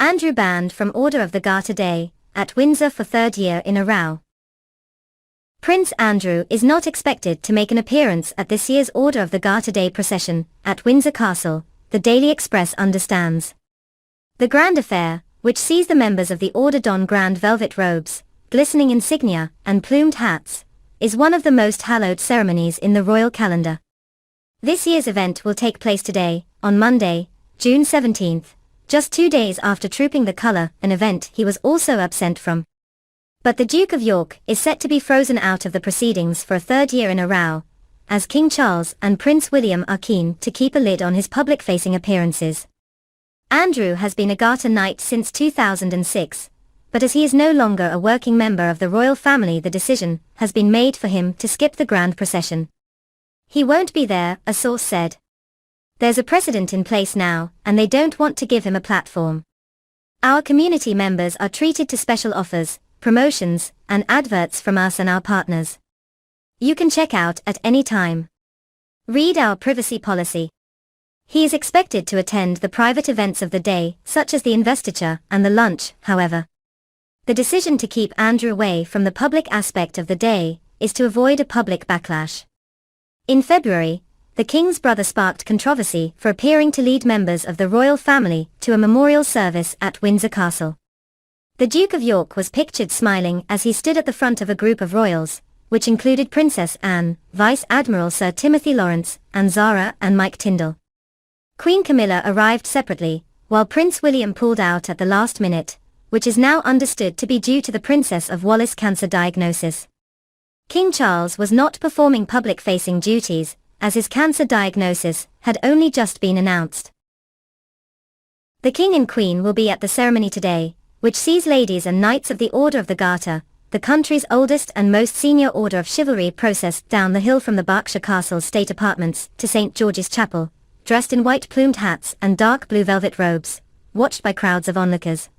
Andrew banned from Order of the Garter Day, at Windsor for third year in a row. Prince Andrew is not expected to make an appearance at this year's Order of the Garter Day procession, at Windsor Castle, the Daily Express understands. The grand affair, which sees the members of the Order don grand velvet robes, glistening insignia, and plumed hats, is one of the most hallowed ceremonies in the royal calendar. This year's event will take place today, on Monday, June 17th, just 2 days after Trooping the Colour, an event he was also absent from. But the Duke of York is set to be frozen out of the proceedings for a third year in a row, as King Charles and Prince William are keen to keep a lid on his public-facing appearances. Andrew has been a Garter Knight since 2006, but as he is no longer a working member of the royal family, the decision has been made for him to skip the grand procession. He won't be there, a source said. There's a precedent in place now, and they don't want to give him a platform. Our community members are treated to special offers, promotions, and adverts from us and our partners. You can check out at any time. Read our privacy policy. He is expected to attend the private events of the day, such as the investiture and the lunch, however. The decision to keep Andrew away from the public aspect of the day is to avoid a public backlash. In February, the King's brother sparked controversy for appearing to lead members of the royal family to a memorial service at Windsor Castle. The Duke of York was pictured smiling as he stood at the front of a group of royals, which included Princess Anne, Vice Admiral Sir Timothy Lawrence, and Zara and Mike Tyndall. Queen Camilla arrived separately, while Prince William pulled out at the last minute, which is now understood to be due to the Princess of Wales' cancer diagnosis. King Charles was not performing public-facing duties, as his cancer diagnosis had only just been announced. The King and Queen will be at the ceremony today, which sees ladies and knights of the Order of the Garter, the country's oldest and most senior order of chivalry, processed down the hill from the Berkshire Castle's state apartments to St. George's Chapel, dressed in white plumed hats and dark blue velvet robes, watched by crowds of onlookers.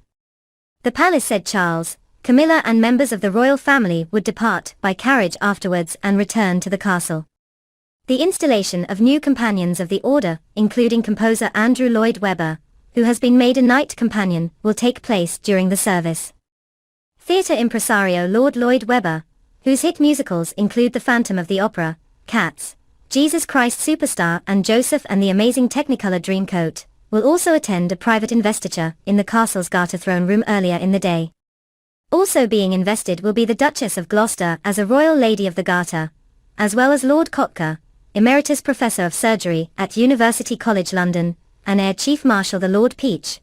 The palace said Charles, Camilla and members of the royal family would depart by carriage afterwards and return to the castle. The installation of new companions of the order, including composer Andrew Lloyd Webber, who has been made a knight companion, will take place during the service. Theatre impresario Lord Lloyd Webber, whose hit musicals include The Phantom of the Opera, Cats, Jesus Christ Superstar and Joseph and the Amazing Technicolor Dreamcoat, will also attend a private investiture in the castle's Garter throne room earlier in the day. Also being invested will be the Duchess of Gloucester as a Royal Lady of the Garter, as well as Lord Kotka, Emeritus Professor of Surgery at University College London, and Air Chief Marshal the Lord Peach,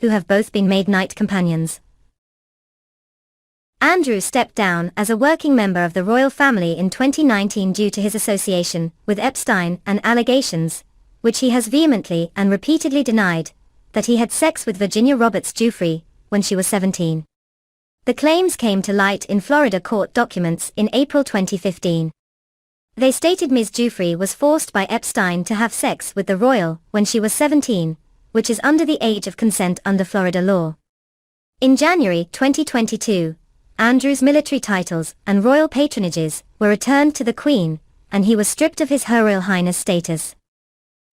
who have both been made knight companions. Andrew stepped down as a working member of the royal family in 2019 due to his association with Epstein and allegations, which he has vehemently and repeatedly denied, that he had sex with Virginia Roberts Giuffre when she was 17. The claims came to light in Florida court documents in April 2015. They stated Ms. Giuffre was forced by Epstein to have sex with the royal when she was 17, which is under the age of consent under Florida law. In January 2022, Andrew's military titles and royal patronages were returned to the Queen, and he was stripped of his Her Royal Highness status.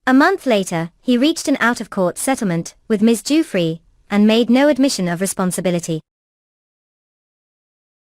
A month later, he reached an out-of-court settlement with Ms. Giuffre and made no admission of responsibility.